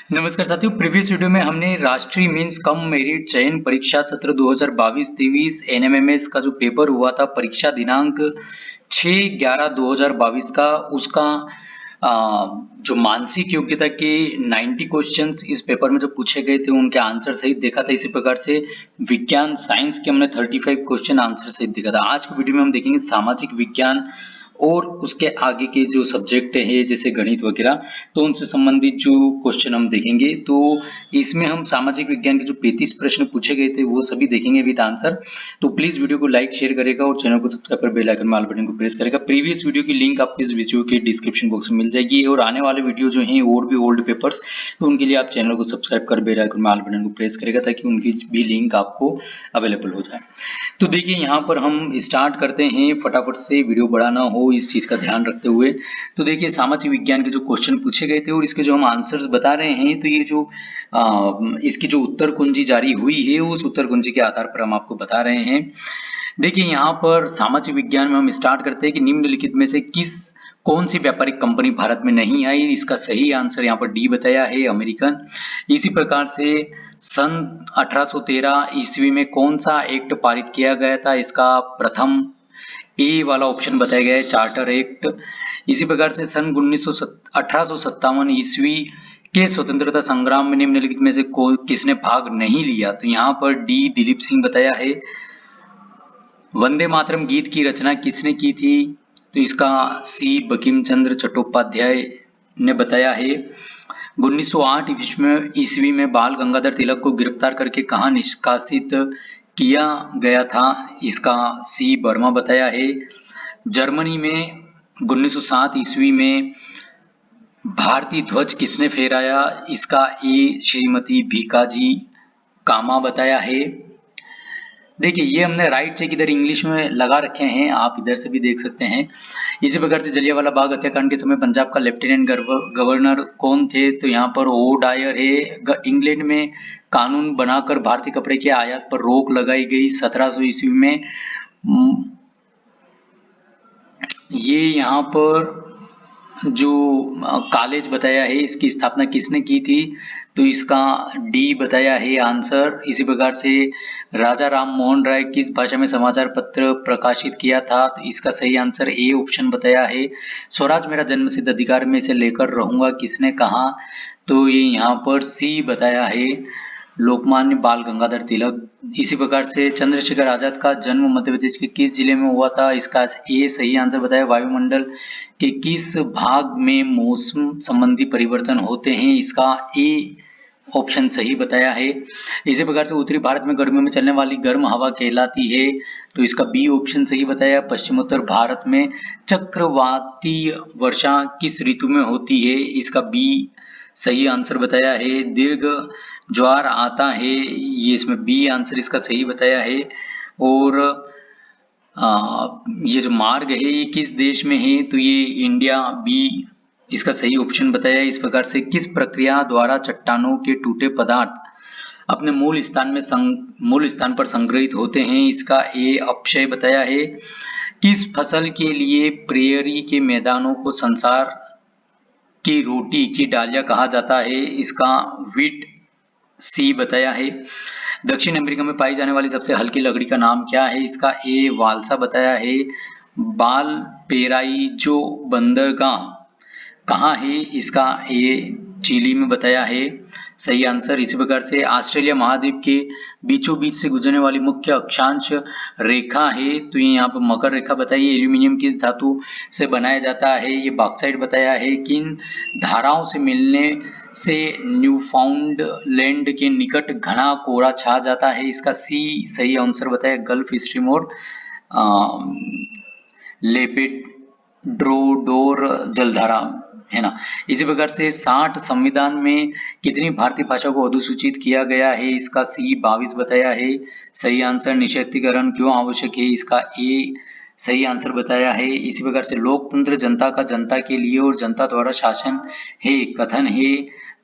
नमस्कार साथियों, previous video में हमने राष्ट्रीय मीन्स कम मेरिट चयन परीक्षा सत्र 2022-23 एनएमएमएस का जो पेपर हुआ था परीक्षा दिनांक 6/11/2022 का उसका जो मानसिक योग्यता के 90 क्वेश्चंस इस पेपर में जो पूछे गए थे उनके आंसर सहित देखा था। इसी प्रकार से विज्ञान साइंस के हमने 35 क्वेश्चन आंसर सहित देखा था। आज की वीडियो में हम देखेंगे सामाजिक विज्ञान और उसके आगे के जो सब्जेक्ट है जैसे गणित वगैरह, तो उनसे संबंधित जो क्वेश्चन हम देखेंगे। तो इसमें हम सामाजिक विज्ञान के जो 35 प्रश्न पूछे गए थे वो सभी देखेंगे विद आंसर। तो प्लीज वीडियो को लाइक शेयर करेगा और चैनल को सब्सक्राइब कर बेल आइकन में ऑल बटन को प्रेस करेगा। प्रीवियस वीडियो की लिंक आपको इस वीडियो के डिस्क्रिप्शन बॉक्स में मिल जाएगी और आने वाले वीडियो जो है और भी ओल्ड पेपर्स, तो उनके लिए आप चैनल को सब्सक्राइब कर बेल आइकन में ऑल बटन को प्रेस करेगा ताकि उनकी भी लिंक आपको अवेलेबल हो जाए। तो देखिए यहाँ पर हम स्टार्ट करते हैं, फटाफट से वीडियो बड़ा ना हो इस चीज का ध्यान रखते हुए। तो देखिए सामाजिक विज्ञान के जो क्वेश्चन पूछे गए थे और इसके जो हम आंसर्स बता रहे हैं, तो ये जो इसकी जो उत्तर कुंजी जारी हुई है उस उत्तर कुंजी के आधार पर हम आपको बता रहे हैं। देखिए यहाँ पर सामाजिक विज्ञान में हम स्टार्ट करते हैं कि निम्नलिखित में से कौन सी व्यापारिक कंपनी भारत में नहीं आई। इसका सही आंसर यहाँ पर डी बताया है, अमेरिकन। इसी प्रकार से सन 1813 ईस्वी में कौन सा एक्ट पारित किया गया था, इसका प्रथम ए वाला ऑप्शन बताया गया है, चार्टर एक्ट। इसी प्रकार से सन 1857 ईस्वी के स्वतंत्रता संग्राम में निम्नलिखित में से किसने भाग नहीं लिया, तो यहाँ पर डी दिलीप सिंह बताया है। वंदे मातरम गीत की रचना किसने की थी, तो इसका सी बंकिम चंद्र चट्टोपाध्याय ने बताया है। 1908 ईस्वी में बाल गंगाधर तिलक को गिरफ्तार करके कहां निष्कासित किया गया था, इसका सी बर्मा बताया है। जर्मनी में 1907 ईस्वी में भारतीय ध्वज किसने फहराया, इसका ए श्रीमती भीकाजी कामा बताया है। देखिए ये हमने राइट चेक इधर इंग्लिश में लगा रखे हैं, आप इधर से भी देख सकते हैं। इसी प्रकार से जलियांवाला बाग हत्याकांड के समय पंजाब का लेफ्टिनेंट गवर्नर कौन थे, तो यहाँ पर ओ डायर है। इंग्लैंड में कानून बनाकर भारतीय कपड़े के आयात पर रोक लगाई गई 1700 ईस्वी में। ये यहाँ पर जो कॉलेज बताया है इसकी स्थापना किसने की थी, तो इसका डी बताया है आंसर। इसी प्रकार से राजा राम मोहन राय किस भाषा में समाचार पत्र प्रकाशित किया था, तो इसका सही आंसर ए ऑप्शन बताया है। स्वराज मेरा जन्मसिद्ध अधिकार में से लेकर रहूंगा किसने कहा, तो ये यहाँ पर सी बताया है, लोकमान्य बाल गंगाधर तिलक। इसी प्रकार से चंद्रशेखर आजाद का जन्म मध्य प्रदेश के किस जिले में हुआ था, इसका ए सही आंसर बताया। वायुमंडल के किस भाग में मौसम संबंधी परिवर्तन होते हैं, इसका ए ऑप्शन सही बताया है। इसी प्रकार से उत्तरी भारत में गर्मियों में चलने वाली गर्म हवा कहलाती है, तो इसका बी ऑप्शन सही बताया। पश्चिमोत्तर भारत में चक्रवाती वर्षा किस ऋतु में होती है, इसका बी सही आंसर बताया है। दीर्घ ज्वार आता है, ये इसमें बी आंसर इसका सही बताया है। और ये जो मार्ग है ये किस देश में है, तो ये इंडिया, बी इसका सही ऑप्शन बताया। इस प्रकार से किस प्रक्रिया द्वारा चट्टानों के टूटे पदार्थ अपने मूल स्थान पर संग्रहित होते हैं, इसका ए अक्षय बताया है। किस फसल के लिए प्रेयरी के मैदानों को संसार की रोटी की डालिया कहा जाता है, इसका व्हीट सी बताया है। दक्षिण अमेरिका में पाई जाने वाली सबसे हल्की लकड़ी का नाम क्या है, इसका ए वालसा बताया है। बाल पेराइजो बंदरगाह कहाँ है, इसका ए चिली में बताया है, सही आंसर। इसी प्रकार से ऑस्ट्रेलिया महाद्वीप के बीचों बीच से गुजरने वाली मुख्य अक्षांश रेखा है, तो ये यहाँ पर मकर रेखा बताइए। एल्यूमिनियम किस धातु से बनाया जाता है, ये बॉक्साइट बताया है। किन धाराओं से मिलने से न्यूफाउंडलैंड के निकट घना कोहरा छा जाता है, इसका सी सही आंसर बताया। गल्फ स्ट्रीम और लेपेड्रोडोर जलधारा है ना। इसी प्रकार से 60 संविधान में कितनी भारतीय भाषा को अधिसूचित किया गया है, इसका सी 22 बताया है, सही आंसर। निशक्तिकरण क्यों आवश्यक है, इसका ए सही आंसर बताया है। इसी प्रकार से लोकतंत्र जनता का जनता के लिए और जनता द्वारा शासन है कथन है,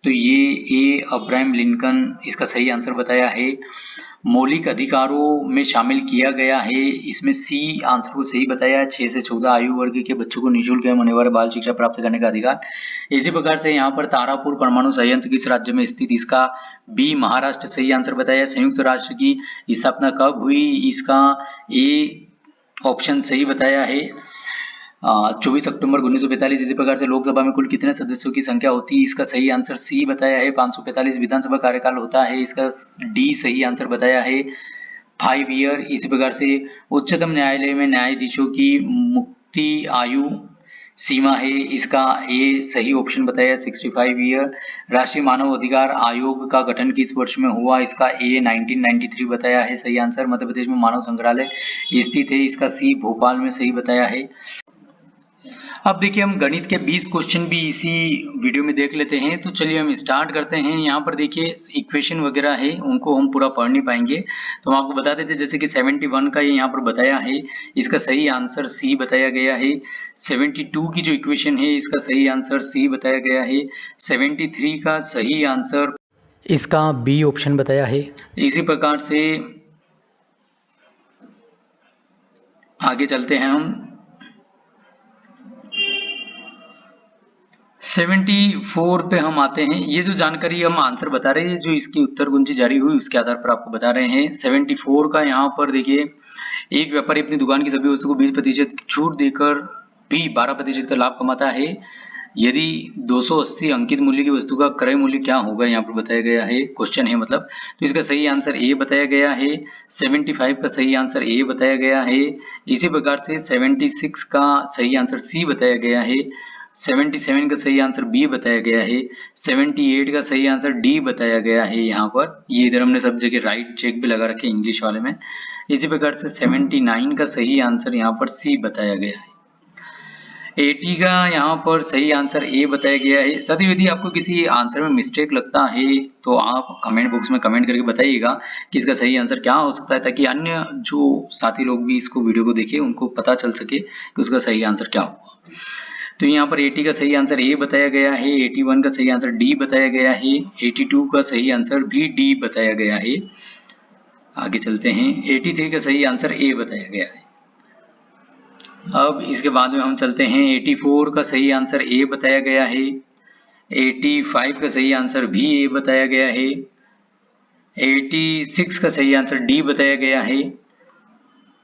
तो ये ए अब्राहम लिंकन इसका सही आंसर बताया है। मौलिक अधिकारों में शामिल किया गया है। इसमें सी आंसर को सही बताया है। 6 से 14 आयु वर्ग के बच्चों को निःशुल्क एवं अनिवार्य बाल शिक्षा प्राप्त करने का अधिकार। इसी प्रकार से यहाँ पर तारापुर परमाणु संयंत्र किस राज्य में स्थित, इसका बी महाराष्ट्र सही आंसर बताया। संयुक्त राष्ट्र की स्थापना कब हुई, इसका ए ऑप्शन सही बताया है। 24 अक्टूबर 1945। इसी प्रकार से लोकसभा में कुल कितने सदस्यों की संख्या होती है, इसका सही आंसर सी बताया है। 545 विधानसभा कार्यकाल होता है, इसका डी सही आंसर बताया है 5 ईयर। इसी प्रकार से उच्चतम न्यायालय में न्यायाधीशों की मुक्ति आयु सीमा है, इसका ए सही ऑप्शन बताया 65 ईयर। राष्ट्रीय मानव अधिकार आयोग का गठन किस वर्ष में हुआ, इसका ए 1993 बताया है सही आंसर। मध्य प्रदेश में मानव संग्रहालय स्थित है, इसका सी भोपाल में सही बताया है। अब देखिए हम गणित के 20 क्वेश्चन भी इसी वीडियो में देख लेते हैं। तो चलिए हम स्टार्ट करते हैं। यहाँ पर देखिए इक्वेशन वगैरह है, उनको हम पूरा पढ़ नहीं पाएंगे, तो हम आपको बता देते हैं। जैसे कि 71 का ये यहाँ पर बताया है, इसका सही आंसर सी बताया गया है। 72 की जो इक्वेशन है, इसका सही आंसर सी बताया गया है। 73 का सही आंसर इसका बी ऑप्शन बताया है। इसी प्रकार से आगे चलते हैं हम। 74 पे हम आते हैं। ये जो जानकारी हम आंसर बता रहे हैं, जो इसकी उत्तर कुंजी जारी हुई उसके आधार पर आपको बता रहे हैं। 74 का यहाँ पर देखिए, एक व्यापारी अपनी दुकान की सभी वस्तु को 20% छूट देकर भी 12% का लाभ कमाता है। यदि 280 अंकित मूल्य की वस्तु का क्रय मूल्य क्या होगा, यहाँ पर बताया गया है, क्वेश्चन है मतलब। तो इसका सही आंसर ए बताया गया है। 75 का सही आंसर ए बताया गया है। इसी प्रकार से 76 का सही आंसर सी बताया गया है। 77 का सही आंसर बी बताया गया है। 78 का सही आंसर डी बताया गया है। यहाँ पर ये इधर हमने सब जगह राइट चेक भी लगा रखे इंग्लिश वाले में। इसी प्रकार से 79 का सही आंसर यहाँ पर सी बताया गया है। 80 का यहाँ पर सही आंसर ए बताया गया है। साथियों यदि आपको किसी आंसर में मिस्टेक लगता है तो आप कमेंट बॉक्स में कमेंट करके बताइएगा कि इसका सही आंसर क्या हो सकता है, ताकि अन्य जो साथी लोग भी इसको वीडियो को देखें उनको पता चल सके कि उसका सही आंसर क्या होगा। तो यहाँ पर 80 का सही आंसर ए बताया गया है। 81 का सही आंसर डी बताया गया है। 82 का सही आंसर भी डी बताया गया है। आगे चलते हैं। 83 का सही आंसर ए बताया गया है। अब इसके बाद में हम चलते हैं। 84 का सही आंसर ए बताया गया है। 85 का सही आंसर भी ए बताया गया है। 86 का सही आंसर डी बताया गया है।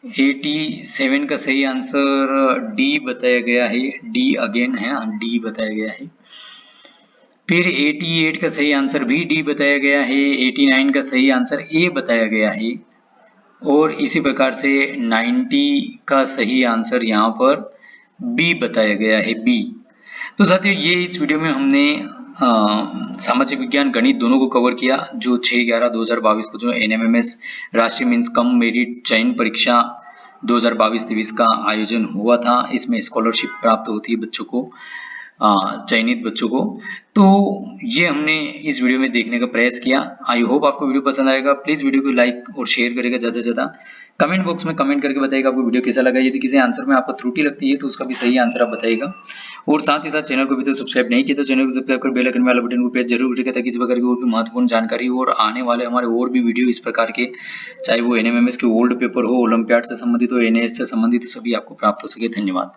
87 का सही आंसर डी बताया गया है। डी अगेन है, डी बताया गया है। फिर 88 का सही आंसर भी डी बताया गया है। 89 का सही आंसर ए बताया गया है। और इसी प्रकार से 90 का सही आंसर यहाँ पर बी बताया गया है, बी। तो साथियों ये इस वीडियो में हमने सामाजिक विज्ञान गणित दोनों को कवर किया, जो 6/11/2022 को जो NMMS राष्ट्रीय मीन्स कम मेरिट चयन परीक्षा 2022-23 का आयोजन हुआ था। इसमें स्कॉलरशिप प्राप्त होती है बच्चों को, चयनित बच्चों को। तो ये हमने इस वीडियो में देखने का प्रयास किया। आई होप आपको वीडियो पसंद आएगा। प्लीज वीडियो को लाइक और शेयर करेगा ज्यादा से ज्यादा। कमेंट बॉक्स में कमेंट करके बताइएगा आपको वीडियो कैसा लगा। यदि किसी आंसर में आपको त्रुटि लगती है तो उसका भी सही आंसर आप बताइएगा। और साथ ही साथ चैनल को भी तो सब्सक्राइब नहीं किया तो चैनल को सब्सक्राइब कर बेल आइकन वाला बटन को प्रेस जरूर करिएगा, ताकि इस प्रकार की और भी महत्वपूर्ण जानकारी हो और आने वाले हमारे और भी वीडियो इस प्रकार के, चाहे वो NMMS के ओल्ड पेपर हो, ओलंपियाड से संबंधित हो, NAS से संबंधित, सभी आपको प्राप्त हो सके। धन्यवाद।